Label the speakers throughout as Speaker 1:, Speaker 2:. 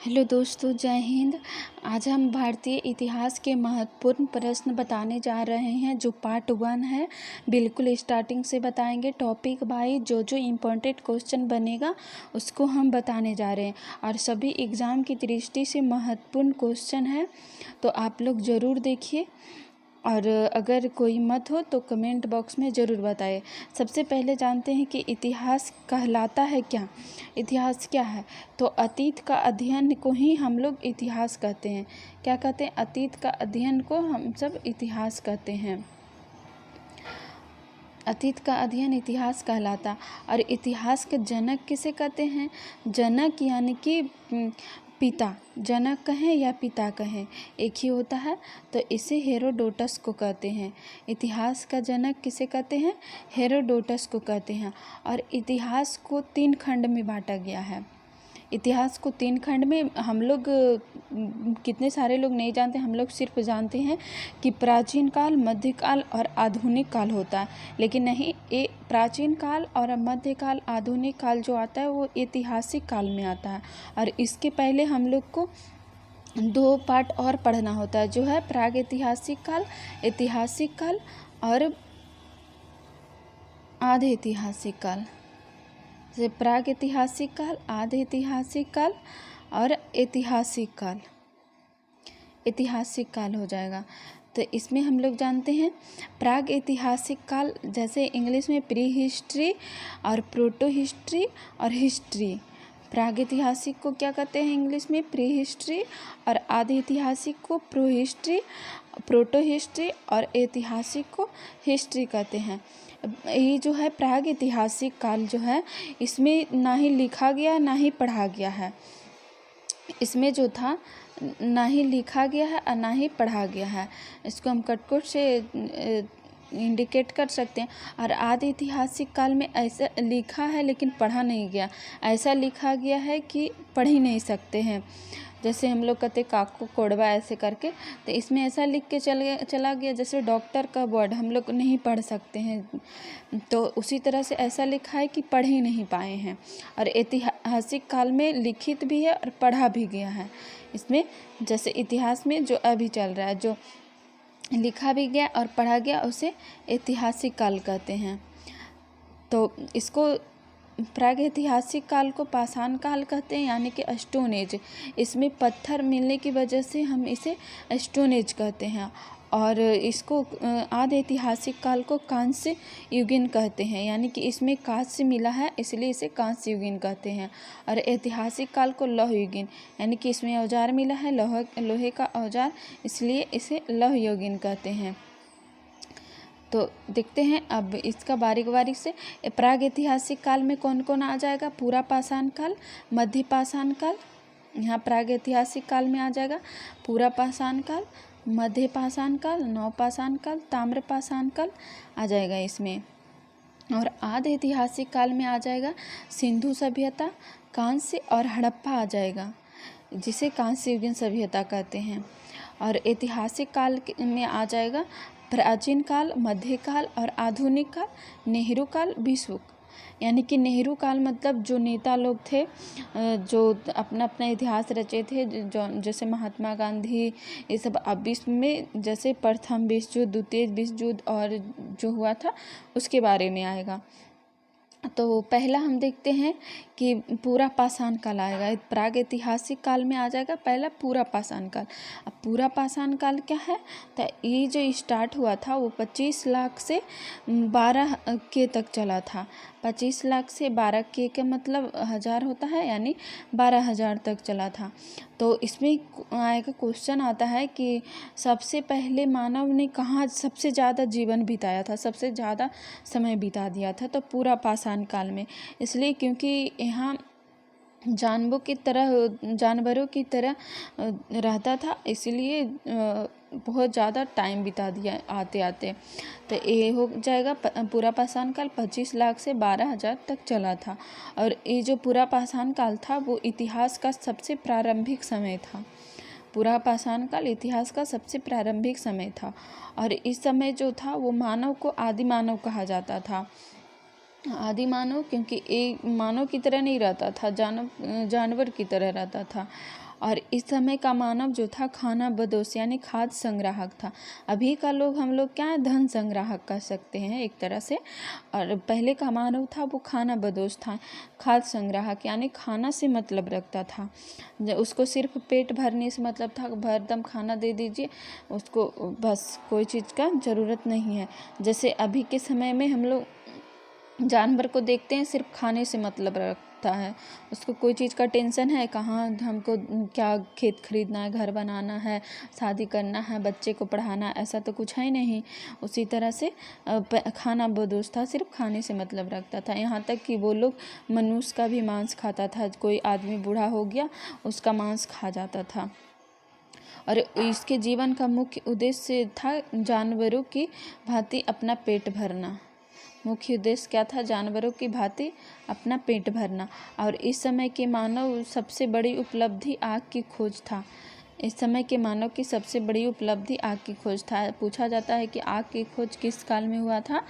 Speaker 1: Hello दोस्तों, जय हिंद। आज हम भारतीय इतिहास के महत्वपूर्ण प्रश्न बताने जा रहे हैं जो पार्ट 1 है। बिल्कुल स्टार्टिंग से बताएंगे, टॉपिक वाइज जो इम्पोर्टेंट क्वेश्चन बनेगा उसको हम बताने जा रहे हैं और सभी एग्ज़ाम की दृष्टि से महत्वपूर्ण क्वेश्चन है, तो आप लोग ज़रूर देखिए और अगर कोई मत हो तो कमेंट बॉक्स में ज़रूर बताएं। सबसे पहले जानते हैं कि इतिहास कहलाता है क्या। इतिहास क्या है? तो अतीत का अध्ययन को ही हम लोग इतिहास कहते हैं। क्या कहते हैं? अतीत का अध्ययन को हम सब इतिहास कहते हैं। अतीत का अध्ययन इतिहास कहलाता। और इतिहास के जनक किसे कहते हैं? जनक यानी कि पिता, जनक कहें या पिता कहें एक ही होता है, तो इसे हेरोडोटस को कहते हैं। इतिहास का जनक किसे कहते हैं? हेरोडोटस को कहते हैं। और इतिहास को 3 खंड में बांटा गया है। इतिहास को 3 खंड में हम लोग कितने सारे लोग नहीं जानते, हम लोग सिर्फ जानते हैं कि प्राचीन काल, मध्यकाल और आधुनिक काल होता है, लेकिन नहीं, ये प्राचीन काल और मध्यकाल, आधुनिक काल जो आता है वो ऐतिहासिक काल में आता है। और इसके पहले हम लोग को 2 पार्ट और पढ़ना होता है, जो है प्राग ऐतिहासिक काल, ऐतिहासिक काल और आधे ऐतिहासिक काल। जैसे प्राग ऐतिहासिक काल, आधे ऐतिहासिक काल और ऐतिहासिक काल, ऐतिहासिक काल हो जाएगा। तो इसमें हम लोग जानते हैं प्राग ऐतिहासिक काल, जैसे इंग्लिश में प्री हिस्ट्री और प्रोटो हिस्ट्री और हिस्ट्री। प्राग ऐतिहासिक को क्या कहते हैं इंग्लिश में? Pre history. और आधे ऐतिहासिक को प्रो हिस्ट्री, प्रोटो हिस्ट्री और ऐतिहासिक को हिस्ट्री कहते हैं। ये जो है प्राग ऐतिहासिक काल जो है, इसमें ना ही लिखा गया ना ही पढ़ा गया है। इसमें जो था ना ही लिखा गया है और ना ही पढ़ा गया है। इसको हम कटकोट से इंडिकेट कर सकते हैं। और आधे ऐतिहासिक काल में ऐसा लिखा है लेकिन पढ़ा नहीं गया, ऐसा लिखा गया है कि पढ़ ही नहीं सकते हैं। जैसे हम लोग कहते काको कोड़वा ऐसे करके, तो इसमें ऐसा लिख के चला गया जैसे डॉक्टर का वर्ड हम लोग नहीं पढ़ सकते हैं, तो उसी तरह से ऐसा लिखा है कि पढ़ ही नहीं पाए हैं। और ऐतिहासिक काल में लिखित भी है और पढ़ा भी गया है। इसमें जैसे इतिहास में जो अभी चल रहा है, जो लिखा भी गया और पढ़ा गया, उसे ऐतिहासिक काल कहते हैं। तो इसको प्राग ऐतिहासिक काल को पाषाण काल कहते हैं, यानी कि स्टोन एज। इसमें पत्थर मिलने की वजह से हम इसे स्टोन एज कहते हैं। और इसको आधे ऐतिहासिक काल को कांस्य युगीन कहते हैं, यानी कि इसमें कांस्य मिला है इसलिए इसे कांस्य युगीन कहते हैं। और ऐतिहासिक काल को लौह युगीन, यानी कि इसमें औजार मिला है लोहे का औजार, इसलिए इसे लौह युगीन कहते हैं। तो देखते हैं अब इसका बारीक बारीक से। प्राग ऐतिहासिक काल में कौन कौन आ जाएगा? पूरा पाषाण काल, मध्य पाषाण काल, यहाँ प्राग ऐतिहासिक काल में आ जाएगा पूरा पाषाण काल, मध्य पाषाण काल, नव पाषाण काल, ताम्र पाषाण काल आ जाएगा इसमें। और आधे ऐतिहासिक काल में आ जाएगा सिंधु सभ्यता, कांस्य और हड़प्पा आ जाएगा, जिसे कांस्य युगीन सभ्यता कहते हैं। और ऐतिहासिक काल में आ जाएगा प्राचीन काल, मध्यकाल और आधुनिक काल, नेहरू काल, विश्व, यानी कि नेहरू काल मतलब जो नेता लोग थे, जो अपना अपना इतिहास रचे थे, जो जैसे महात्मा गांधी, ये सब। अब विश्व में जैसे प्रथम विश्व युद्ध, द्वितीय विश्व युद्ध और जो हुआ था उसके बारे में आएगा। तो पहला हम देखते हैं कि पूरा पाषाण काल आएगा। प्राग ऐतिहासिक काल में आ जाएगा पहला पूरा पाषाण काल। अब पूरा पाषाण काल क्या है? तो ये जो स्टार्ट हुआ था वो 25 लाख से 12 के तक चला था। 25 लाख से 12 के मतलब 1000 होता है, यानी 12,000 तक चला था। तो इसमें आएगा क्वेश्चन आता है कि सबसे पहले मानव ने कहाँ सबसे ज़्यादा जीवन बिताया था, सबसे ज़्यादा समय बिता दिया था? तो पूरा पाषाण काल में। इसलिए क्योंकि यहाँ जानवरों की तरह रहता था, इसलिए बहुत ज़्यादा टाइम बिता दिया आते आते। तो ये हो जाएगा पूरा पाषाण काल 25 लाख से 12,000 तक चला था। और ये जो पूरा पाषाण काल था वो इतिहास का सबसे प्रारंभिक समय था। पूरा पाषाण काल इतिहास का सबसे प्रारंभिक समय था। और इस समय जो था वो मानव को आदि मानव कहा जाता था। आदि मानव, क्योंकि एक मानव की तरह नहीं रहता था, जानवर की तरह रहता था। और इस समय का मानव जो था खाना बदोश यानी खाद्य संग्राहक था। अभी का लोग हम लोग क्या है, धन संग्राहक कह सकते हैं एक तरह से। और पहले का मानव था वो खाना बदोश था, खाद्य संग्राहक यानी खाना से मतलब रखता था। उसको सिर्फ पेट भरने से मतलब था, भरदम खाना दे दीजिए उसको, बस कोई चीज़ का ज़रूरत नहीं है। जैसे अभी के समय में हम लोग जानवर को देखते हैं, सिर्फ खाने से मतलब रखता है, उसको कोई चीज़ का टेंशन है, कहाँ हमको क्या खेत खरीदना है, घर बनाना है, शादी करना है, बच्चे को पढ़ाना, ऐसा तो कुछ है नहीं। उसी तरह से खाना बदोश था, सिर्फ खाने से मतलब रखता था। यहाँ तक कि वो लोग मनुष्य का भी मांस खाता था, कोई आदमी बूढ़ा हो गया उसका मांस खा जाता था। और इसके जीवन का मुख्य उद्देश्य था जानवरों की भांति अपना पेट भरना। मुख्य उद्देश्य क्या था, जानवरों की भांति अपना पेट भरना। और इस समय के मानव सबसे बड़ी उपलब्धि आग की खोज था। इस समय के मानव की सबसे बड़ी उपलब्धि आग की खोज था। पूछा जाता है कि आग की खोज किस काल में हुआ था,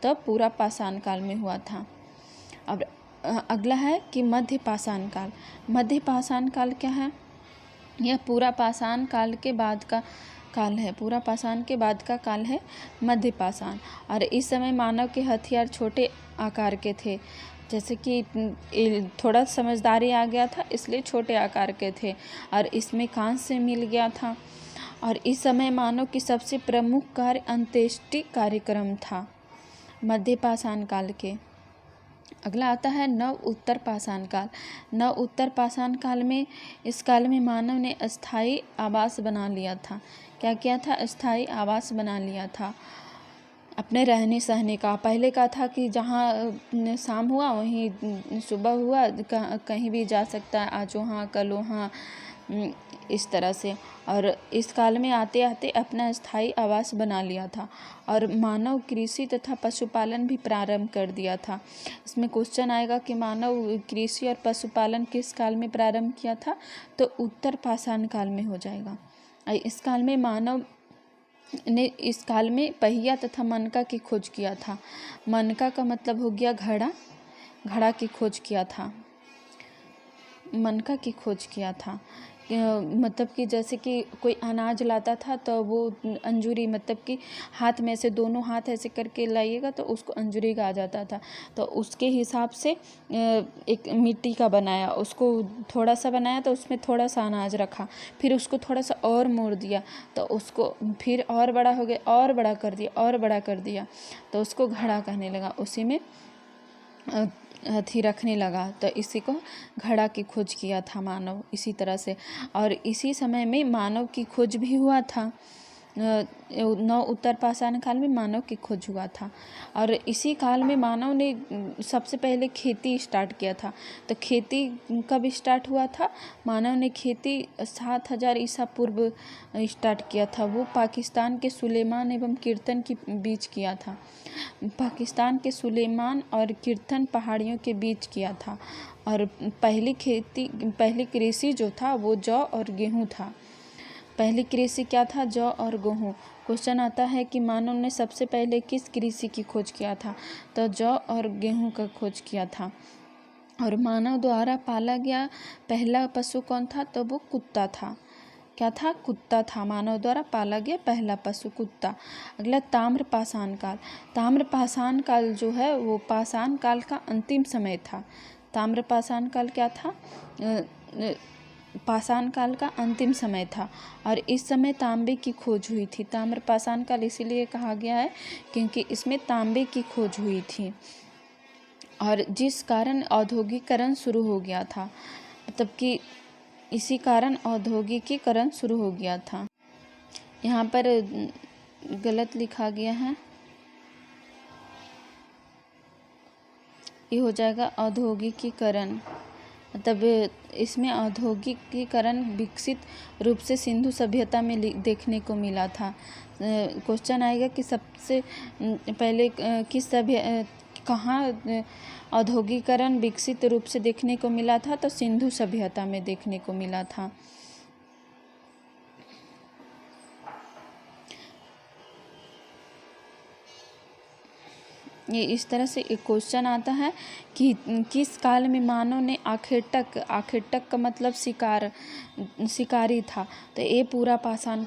Speaker 1: तो पूरा पाषाण काल में हुआ था। अब अगला है कि मध्य पाषाण काल। मध्य पाषाण काल क्या है, यह पूरा पाषाण काल के बाद का काल है, पूरा पाषाण के बाद का काल है मध्य पाषाण। और इस समय मानव के हथियार छोटे आकार के थे, जैसे कि थोड़ा समझदारी आ गया था इसलिए छोटे आकार के थे, और इसमें कांस्य से मिल गया था। और इस समय मानव की सबसे प्रमुख कार्य अंत्येष्टि कार्यक्रम था मध्य पाषाण काल के। अगला आता है नव उत्तर पाषाण काल। नव उत्तर पाषाण काल में, इस काल में मानव ने अस्थायी आवास बना लिया था। क्या किया था, अस्थायी आवास बना लिया था अपने रहने सहने का। पहले का था कि जहाँ शाम हुआ वहीं सुबह हुआ, कहीं भी जा सकता है, आज वहाँ कल वहाँ, इस तरह से। और इस काल में आते आते अपना स्थायी आवास बना लिया था। और मानव कृषि तथा पशुपालन भी प्रारंभ कर दिया था। इसमें क्वेश्चन आएगा कि मानव कृषि और पशुपालन किस काल में प्रारंभ किया था, तो उत्तर पाषाण काल में हो जाएगा। इस काल में मानव ने, इस काल में पहिया तथा मनका की खोज किया था। मनका का मतलब हो गया घड़ा, घड़ा की खोज किया था, मनका की खोज किया था। मतलब कि जैसे कि कोई अनाज लाता था तो वो अंजूरी, मतलब कि हाथ में से दोनों हाथ ऐसे करके लाइएगा तो उसको अंजूरी कहा जाता था। तो उसके हिसाब से एक मिट्टी का बनाया, उसको थोड़ा सा बनाया तो उसमें थोड़ा सा अनाज रखा, फिर उसको थोड़ा सा और मोड़ दिया तो उसको फिर और बड़ा हो गया, और बड़ा कर दिया, और बड़ा कर दिया, तो उसको घड़ा कहने लगा। उसी में हथी रखने लगा, तो इसी को घड़ा की खोज किया था मानव, इसी तरह से। और इसी समय में मानव की खोज भी हुआ था। नव उत्तर पाषाण काल में मानव की खोज हुआ था। और इसी काल में मानव ने सबसे पहले खेती स्टार्ट किया था। तो खेती कब स्टार्ट हुआ था, मानव ने खेती 7000 ईसा पूर्व स्टार्ट किया था। वो पाकिस्तान के सुलेमान एवं कीर्तन के बीच किया था। पाकिस्तान के सुलेमान और कीर्तन पहाड़ियों के बीच किया था। और पहली कृषि जो था वो जौ और गेहूँ था। पहली कृषि क्या था, जौ और गेहूँ। क्वेश्चन आता है कि मानव ने सबसे पहले किस कृषि की खोज किया था, तो जौ और गेहूँ का खोज किया था। और मानव द्वारा पाला गया पहला पशु कौन था, तो वो कुत्ता था। क्या था, कुत्ता था। मानव द्वारा पाला गया पहला पशु कुत्ता। अगला ताम्र पाषाण काल। ताम्र पाषाण काल जो है वो पाषाण काल का अंतिम समय था। ताम्र पाषाण काल क्या था, पाषाण काल का अंतिम समय था। और इस समय तांबे की खोज हुई थी। ताम्र पाषाण काल इसीलिए कहा गया है क्योंकि इसमें तांबे की खोज हुई थी, और जिस कारण औद्योगिकरण शुरू हो गया था, मतलब कि इसी कारण औद्योगिकीकरण शुरू हो गया था। यहाँ पर गलत लिखा गया है, ये हो जाएगा औद्योगिकीकरण, मतलब इसमें औद्योगिकीकरण विकसित रूप से सिंधु सभ्यता में देखने को मिला था। क्वेश्चन आएगा कि सबसे पहले किस कहाँ औद्योगिकरण विकसित रूप से देखने को मिला था, तो सिंधु सभ्यता में देखने को मिला था। ये इस तरह से एक क्वेश्चन आता है कि किस काल में मानव ने आखेटक का मतलब शिकारी था। तो ये पूरा पाषाण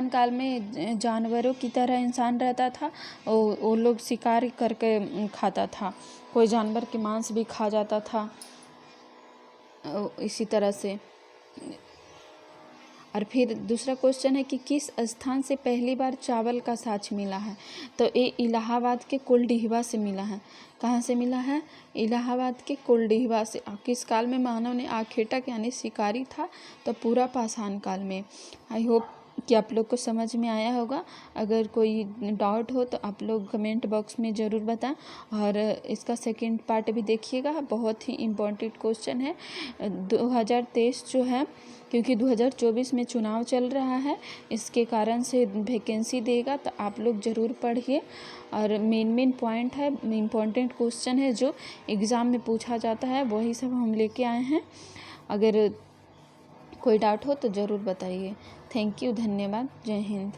Speaker 1: काल में जानवरों की तरह इंसान रहता था। वो लोग शिकार करके खाता था, कोई जानवर के मांस भी खा जाता था इसी तरह से। और फिर दूसरा क्वेश्चन है कि किस स्थान से पहली बार चावल का साँच मिला है। तो ये इलाहाबाद के कुलडीहवा से मिला है। कहाँ से मिला है? इलाहाबाद के कुलडीहवा से। किस काल में मानव ने आखेटक यानी शिकारी था? तो पूरा पाषाण काल में। आई होप कि आप लोग को समझ में आया होगा। अगर कोई डाउट हो तो आप लोग कमेंट बॉक्स में ज़रूर बताएं। और इसका सेकंड पार्ट भी देखिएगा, बहुत ही इम्पोर्टेंट क्वेश्चन है। 2023 जो है, क्योंकि 2024 में चुनाव चल रहा है, इसके कारण से वैकेंसी देगा, तो आप लोग ज़रूर पढ़िए। और मेन पॉइंट है, इम्पोर्टेंट क्वेश्चन है जो एग्ज़ाम में पूछा जाता है, वही सब हम लेके आए हैं। अगर कोई डाउट हो तो ज़रूर बताइए। थैंक यू, धन्यवाद, जय हिंद।